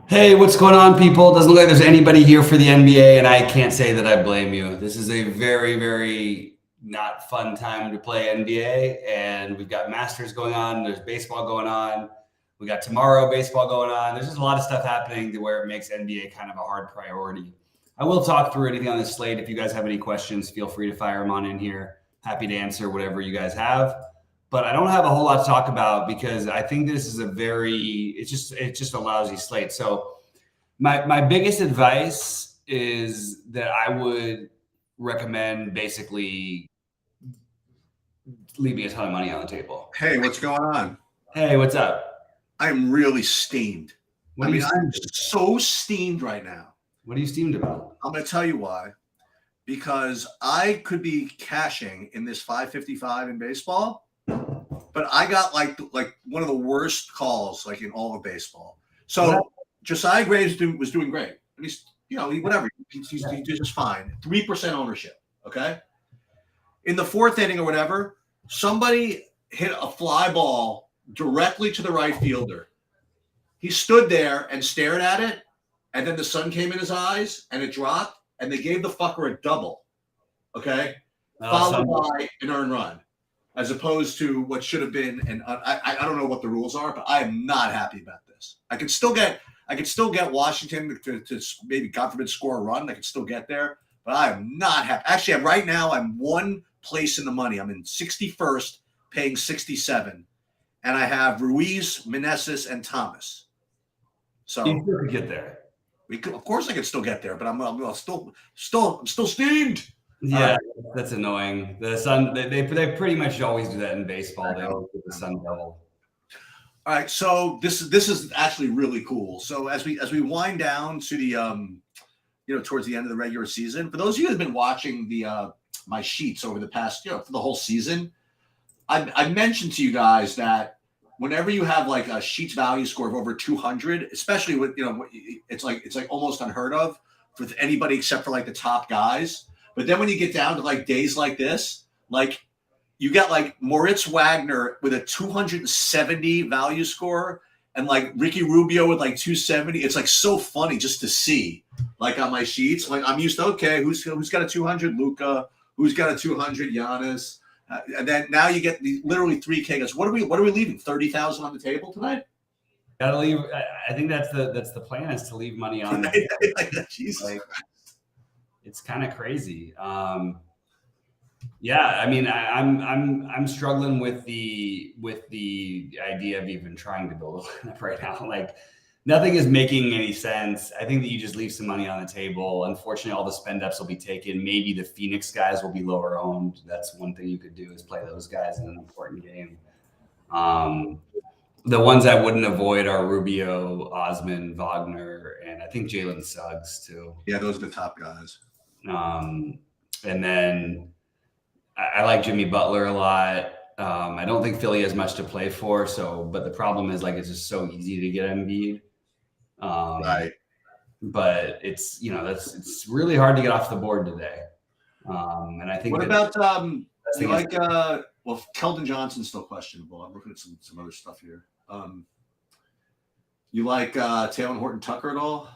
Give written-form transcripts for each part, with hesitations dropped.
Hey, what's going on, people? Doesn't look like there's anybody here for the NBA, and I can't say that I blame you. This is a very, very not fun time to play NBA, and we've got Masters going on. There's baseball going on. We got tomorrow baseball going on. There's just a lot of stuff happening to where it makes NBA kind of a hard priority. I will talk through anything on this slate. If you guys have any questions, feel free to fire them on in here. Happy to answer whatever you guys have. But I don't have a whole lot to talk about because I think this is it's just a lousy slate. So my biggest advice is that I would recommend basically leaving a ton of money on the table. Hey, what's going on? Hey, what's up? I'm really steamed. What are you I'm steamed? so steamed right now. What are you steamed about? I'm going to tell you why. Because I could be cashing in this 555 in baseball, but I got like one of the worst calls like in all of baseball. So Josiah Graves was doing great. And he's whatever. He's just fine. 3% ownership. Okay. In the fourth inning or whatever, somebody hit a fly ball directly to the right fielder. He stood there and stared at it, and then the sun came in his eyes, and it dropped, and they gave the fucker a double, okay, followed by an earned run, as opposed to what should have been. And I don't know what the rules are, but I am not happy about this. I could still get Washington to maybe, God forbid, score a run. I could still get there, but I am not happy. Actually, right now I'm one place in the money. I'm in 61st, paying 67, and I have Ruiz, Meneses, and Thomas. So you could get there. Of course, I could still get there, but I'm still steamed. Yeah, that's annoying. The Sun, they pretty much always do that in baseball. They always do the Sun double. All right, so this is actually really cool. So as we wind down to the towards the end of the regular season, for those of you who've been watching the my sheets over the past for the whole season, I mentioned to you guys that whenever you have like a sheets value score of over 200, especially with it's like almost unheard of for anybody except for like the top guys. But then when you get down to like days like this, like you got like Moritz Wagner with a 270 value score and like Ricky Rubio with like 270. It's like so funny just to see like on my sheets. Like I'm used to, okay, who's got a 200? Luka. Who's got a 200? Giannis. And then now you get literally 3K guys. What are we leaving? 30,000 on the table tonight? Gotta leave. I think that's the plan, is to leave money on. Jesus. Like, it's kind of crazy. Yeah, I mean, I'm struggling with the idea of even trying to build a lineup right now. Like, nothing is making any sense. I think that you just leave some money on the table. Unfortunately, all the spend ups will be taken. Maybe the Phoenix guys will be lower owned. That's one thing you could do, is play those guys in an important game. The ones I wouldn't avoid are Rubio, Osman, Wagner, and I think Jalen Suggs too. Yeah, those are the top guys. And then I like Jimmy Butler a lot. I don't think Philly has much to play for. But the problem is, like, it's just so easy to get Embiid. Right. But it's really hard to get off the board today. And I think. What about you like Keldon Johnson's still questionable. I'm looking at some other stuff here. You like Taylor Horton Tucker at all?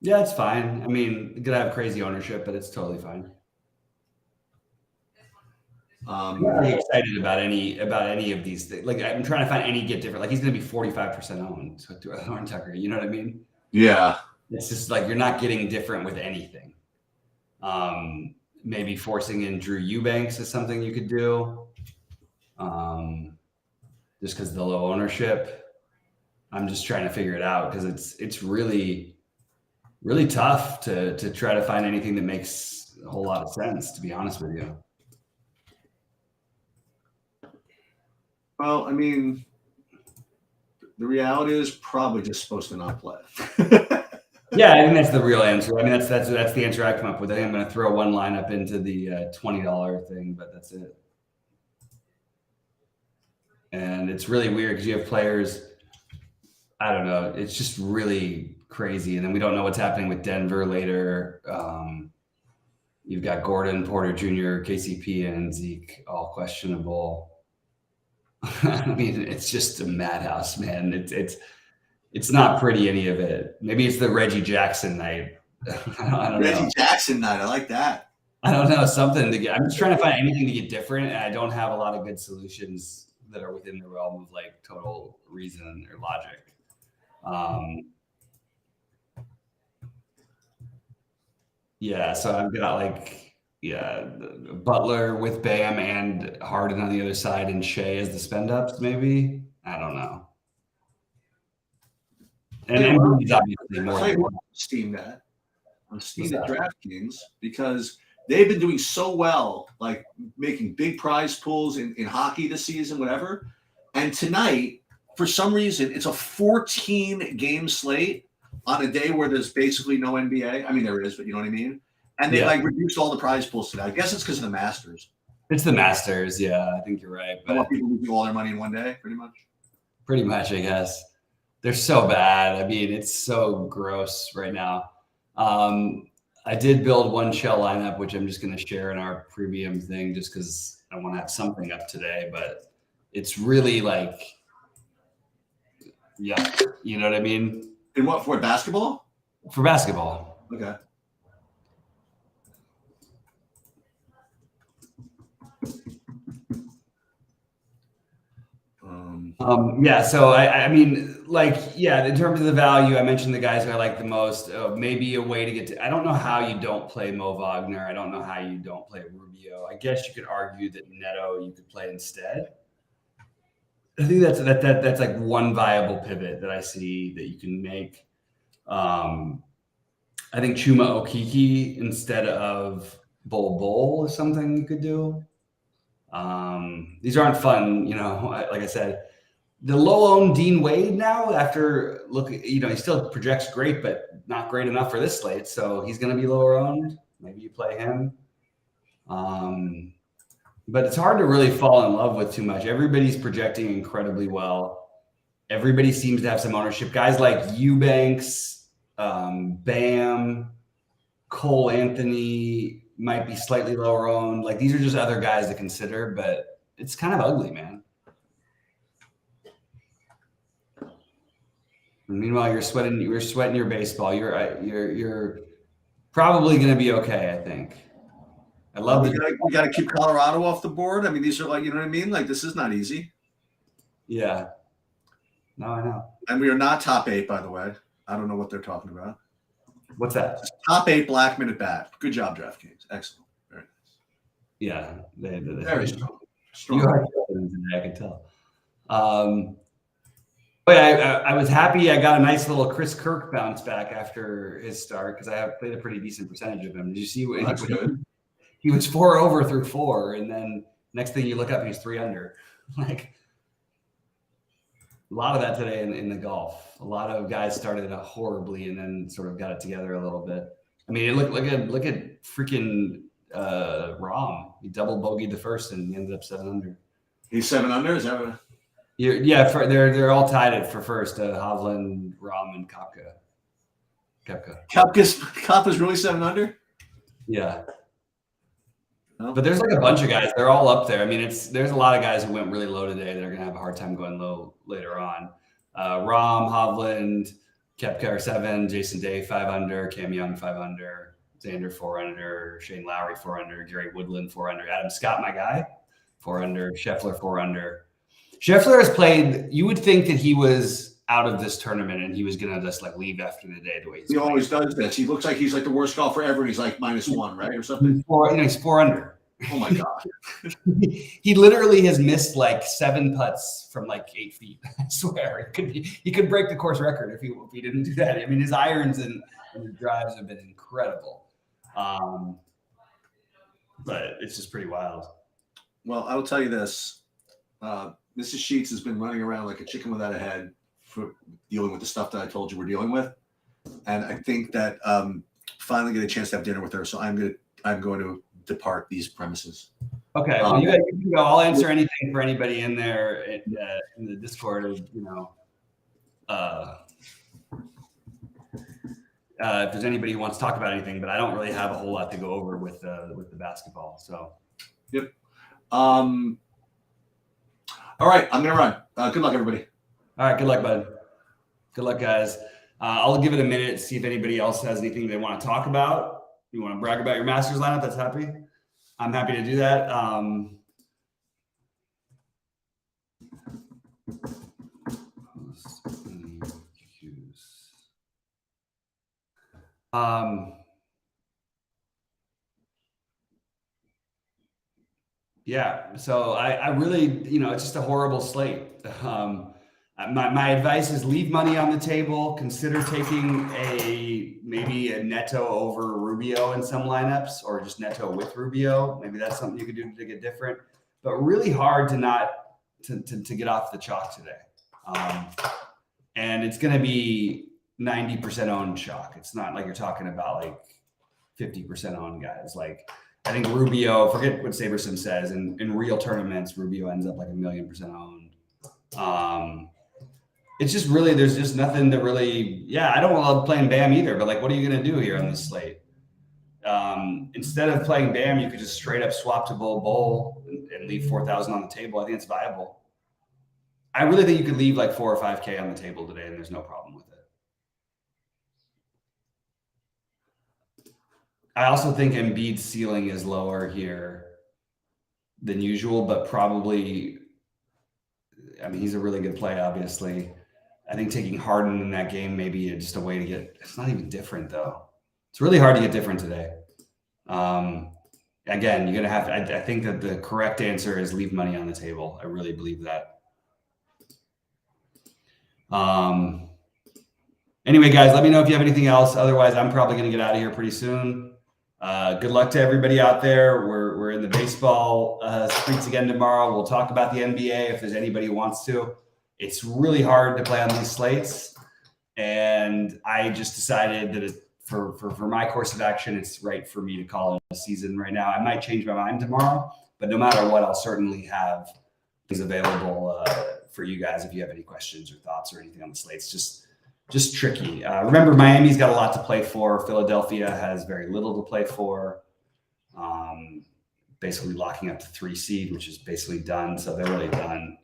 Yeah, it's fine. I mean, you could have crazy ownership, but it's totally fine. I'm not really excited about any of these things. Like, I'm trying to find any get different. Like, he's going to be 45% owned. So Horton Tucker, you know what I mean? Yeah. It's just like you're not getting different with anything. Maybe forcing in Drew Eubanks is something you could do. Just because of the low ownership. I'm just trying to figure it out because it's really, really tough to try to find anything that makes a whole lot of sense, to be honest with you. Well, I mean, the reality is probably just supposed to not play. Yeah, I think that's the real answer. I mean, that's the answer I come up with. I think I'm going to throw one lineup into the $20 thing, but that's it. And it's really weird because you have players, I don't know, it's just really crazy. And then we don't know what's happening with Denver later. You've got Gordon, Porter Jr., KCP, and Zeke all questionable. I mean, it's just a madhouse, man. It's not pretty, any of it. Maybe it's the Reggie Jackson night. I don't Reggie know. Jackson night. I like that. I don't know, something to get. I'm just trying to find anything to get different, and I don't have a lot of good solutions that are within the realm of like total reason or logic. Yeah, so I've got like Butler with Bam and Harden on the other side, and Shea as the spend ups. Maybe, I don't know. And Embiid's obviously more. Steam that. I'm steamed at DraftKings because they've been doing so well, like making big prize pools in hockey this season, whatever. And tonight, for some reason, it's a 14-game slate on a day where there's basically no NBA. I mean, there is, but you know what I mean? And they like reduced all the prize pools today. I guess it's because of the Masters. It's the Masters, yeah. I think you're right. But people losing all their money in one day, pretty much. Pretty much, I guess. They're so bad. I mean, it's so gross right now. I did build one shell lineup, which I'm just going to share in our premium thing just because I want to have something up today. But it's really like, yeah, you know what I mean? In what, for basketball? For basketball. Okay. Yeah, so I mean, like, yeah, in terms of the value, I mentioned the guys who I like the most. Maybe a way to get to, I don't know how you don't play Mo Wagner. I don't know how you don't play Rubio. I guess you could argue that Neto you could play instead. I think that's like one viable pivot that I see that you can make. I think Chuma Okeke instead of Bol is something you could do. These aren't fun, you know, like I said. The low-owned Dean Wade now, after he still projects great, but not great enough for this slate. So he's going to be lower-owned. Maybe you play him. But it's hard to really fall in love with too much. Everybody's projecting incredibly well. Everybody seems to have some ownership. Guys like Eubanks, Bam, Cole Anthony might be slightly lower-owned. Like, these are just other guys to consider, but it's kind of ugly, man. Meanwhile, you're sweating your baseball. You're probably going to be okay, I think. I love we got to keep Colorado off the board. I mean, these are like, you know what I mean? Like, this is not easy. Yeah. No, I know. And we are not top 8, by the way. I don't know what they're talking about. What's that? It's top 8 Blackman at bat. Good job, DraftKings. Excellent. Very nice. Yeah. Very strong. You are, I can tell. But I was happy I got a nice little Chris Kirk bounce back after his start because I have played a pretty decent percentage of him. Did you see what he was 4 over through 4, and then next thing you look up, he's 3 under. Like, a lot of that today in the golf. A lot of guys started horribly and then sort of got it together a little bit. I mean, look at freaking Rahm. He double bogeyed the first and he ended up 7 under. He's 7 under. Is that what? Yeah, they're all tied for first. Hovland, Rahm, and Koepka. Koepka's really 7 under. Yeah, but there's like a bunch of guys. They're all up there. I mean, there's a lot of guys who went really low today that are gonna have a hard time going low later on. Rahm, Hovland, Koepka are 7. Jason Day 5 under. Cam Young 5 under. Xander 4 under. Shane Lowry 4 under. Gary Woodland 4 under. Adam Scott, my guy, 4 under. Scheffler 4 under. Scheffler has played. You would think that he was out of this tournament and he was gonna just like leave after the day the way he always does this. He looks like he's like the worst golfer ever. And he's like -1, right, or something. He's 4 under. Oh my god! He literally has missed like 7 putts from like 8 feet. I swear, he could break the course record if he didn't do that. I mean, his irons and his drives have been incredible, but it's just pretty wild. Well, I will tell you this. Mrs. Sheets has been running around like a chicken without a head for dealing with the stuff that I told you we're dealing with. And I think that finally get a chance to have dinner with her. So I'm going to depart these premises. Okay. Well, you guys can go. I'll answer anything for anybody in there in the Discord, or, you know, if there's anybody who wants to talk about anything, but I don't really have a whole lot to go over with the basketball. So, yep. All right, I'm going to run. Good luck, everybody. All right, good luck, bud. Good luck, guys. I'll give it a minute, see if anybody else has anything they want to talk about. You want to brag about your Masters lineup? That's happy. I'm happy to do that. Yeah, so I really, it's just a horrible slate. My advice is leave money on the table. Consider taking maybe a Neto over Rubio in some lineups, or just Neto with Rubio. Maybe that's something you could do to get different. But really hard to get off the chalk today. And it's going to be 90% owned chalk. It's not like you're talking about like 50% owned guys. Like I think Rubio, forget what Saberson says, in real tournaments, Rubio ends up like 1,000,000% owned. It's just really, there's just nothing to really, I don't love playing Bam either, but like, what are you going to do here on this slate? Instead of playing Bam, you could just straight up swap to Bull and leave 4,000 on the table. I think it's viable. I really think you could leave like 4 or 5K on the table today, and there's no problem with it. I also think Embiid's ceiling is lower here than usual, but probably, he's a really good play, obviously. I think taking Harden in that game may be just a way to get, it's not even different though. It's really hard to get different today. Again, you're going to have to, I think that the correct answer is leave money on the table. I really believe that. Anyway, guys, let me know if you have anything else. Otherwise, I'm probably going to get out of here pretty soon. Good luck to everybody out there. We're in the baseball streets again tomorrow. We'll talk about the NBA if there's anybody who wants to. It's really hard to play on these slates, and I just decided that for my course of action, it's right for me to call it a season right now. I might change my mind tomorrow, but no matter what, I'll certainly have things available for you guys if you have any questions or thoughts or anything on the slates. Just tricky. Remember, Miami's got a lot to play for. Philadelphia has very little to play for. Basically locking up the 3 seed, which is basically done. So they're really done.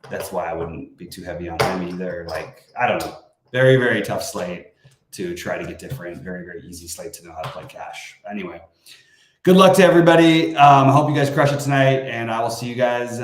That's why I wouldn't be too heavy on them either. Like, I don't know. Very, very tough slate to try to get different. Very, very easy slate to know how to play cash. Anyway, good luck to everybody. I hope you guys crush it tonight, and I will see you guys